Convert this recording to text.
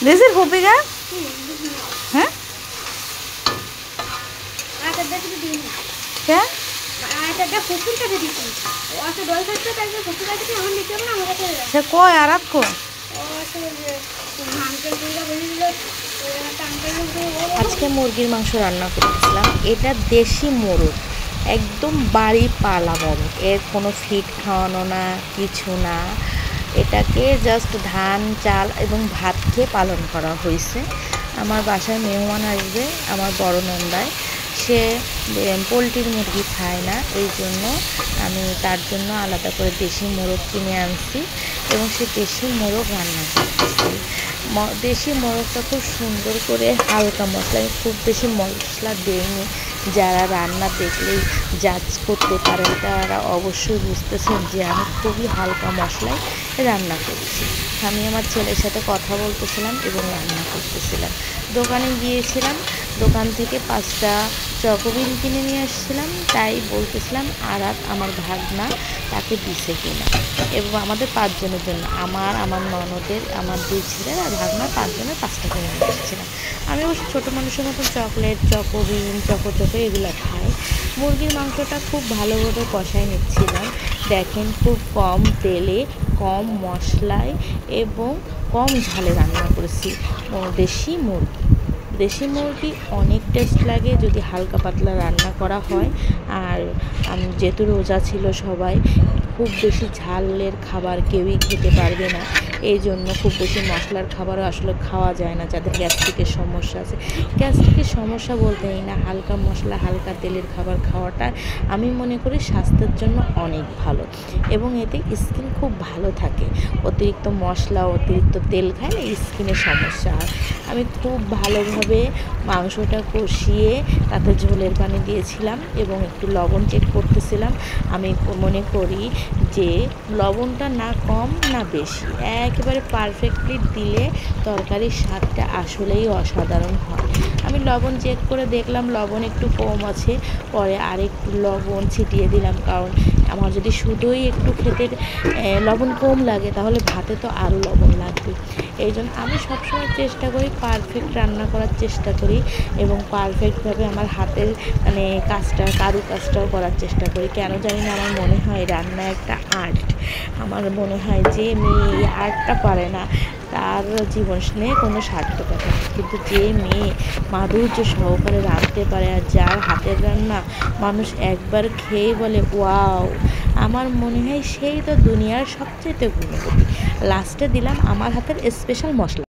দেশের কপিকা হ্যাঁ কয় আর কয় আজকে মুরগির মাংস রান্না করেছিলাম। এটা দেশি মোরগ, একদম বাড়ি পালা মোরগ, এর কোনো ফিড খাওয়ানো না, কিছু না। এটাকে জাস্ট ধান চাল এবং ভাত খেয়ে পালন করা হয়েছে। আমার বাসায় মেহমান আসবে, আমার বড় নন্দায়, সে পোলট্রির মুরগি খায় না, এই জন্য আমি তার জন্য আলাদা করে দেশি মোরগ কিনে আনছি এবং সে দেশি মোরগ রান্না করতেছি। দেশি মোরগটা খুব সুন্দর করে হালকা মশলা, আমি খুব বেশি মশলা দিইনি। যারা রান্না দেখলেই জাজ করতে পারেন তারা অবশ্যই বুঝতেছেন যে আমি খুবই হালকা মশলায় রান্না করছি। আমি আমার ছেলের সাথে কথা বলতেছিলাম এবং রান্না করতেছিলাম। দোকানে গিয়েছিলাম, দোকান থেকে 5টা চকোবিন কিনে নিয়ে আসছিলাম, তাই বলতেছিলাম আর আমার ভাগনা তাকে দিছে কিনা। এবং আমাদের 5 জনের জন্য, আমার ননদের, আমার 2 ছেলের আর ভাগনার 5 জনের 5টা কিনে নিয়ে আসছিলাম। আমি অবশ্য ছোটো মানুষের মতো চকলেট, চকোবিন, চকো এগুলো খাই। মুরগির মাংসটা খুব ভালোভাবে কষাই নিচ্ছিলাম। দেখেন, খুব কম তেলে, কম মশলায় এবং কম ঝালে রান্না করেছি দেশি মুরগি অনেক টেস্ট লাগে যদি হালকা পাতলা রান্না করা হয়। আর যেহেতু রোজা ছিল, সবাই খুব বেশি ঝালের খাবার কেউই খেতে পারবে না, এই জন্য খুব বেশি মশলার খাবারও আসলে খাওয়া যায় না। যাদের গ্যাস্ট্রিকের সমস্যা আছে, গ্যাস্ট্রিকের সমস্যা বলতেই না, হালকা মশলা হালকা তেলের খাবার খাওয়াটা আমি মনে করি স্বাস্থ্যের জন্য অনেক ভালো এবং এতে স্কিন খুব ভালো থাকে। অতিরিক্ত মশলা, অতিরিক্ত তেল খাইলে স্কিনের সমস্যা হয়। আমি খুব ভালোভাবে মাংসটা কষিয়ে তাতে ঝোলের পানি দিয়েছিলাম এবং একটু লবণ চেক করতেছিলাম। আমি মনে করি যে লবণটা না কম না বেশি, একেবারে পারফেক্টলি দিলে তরকারির স্বাদটা আসলেই অসাধারণ হয়। আমি লবণ চেক করে দেখলাম লবণ একটু কম আছে, পরে আরেকটু লবণ ছিটিয়ে দিলাম, কারণ আমার যদি শুধুই একটু খেতে লবণ কম লাগে তাহলে ভাতে তো আরও লবণ লাগবে। এই জন্য আমি সবসময় চেষ্টা করি পারফেক্ট রান্না করার চেষ্টা করি এবং পারফেক্টভাবে আমার হাতের কাজটাও করার চেষ্টা করি। কেন জানি না, আমার মনে হয় রান্না একটা আর্ট। আমার মনে হয় যে মেয়ে এই আর্টটা পারে না তার জীবনে কোনো সার্থকতা নেই, কিন্তু যে মেয়ে মাধুর্য সহকারে রাঁধতে পারে আর যার হাতের রান্না মানুষ একবার খেয়ে বলে ওয়াও, আমার মনে হয় সেই তো দুনিয়ার সবচেয়ে গুণবতী। লাস্টে দিলাম আমার হাতের স্পেশাল মশলা।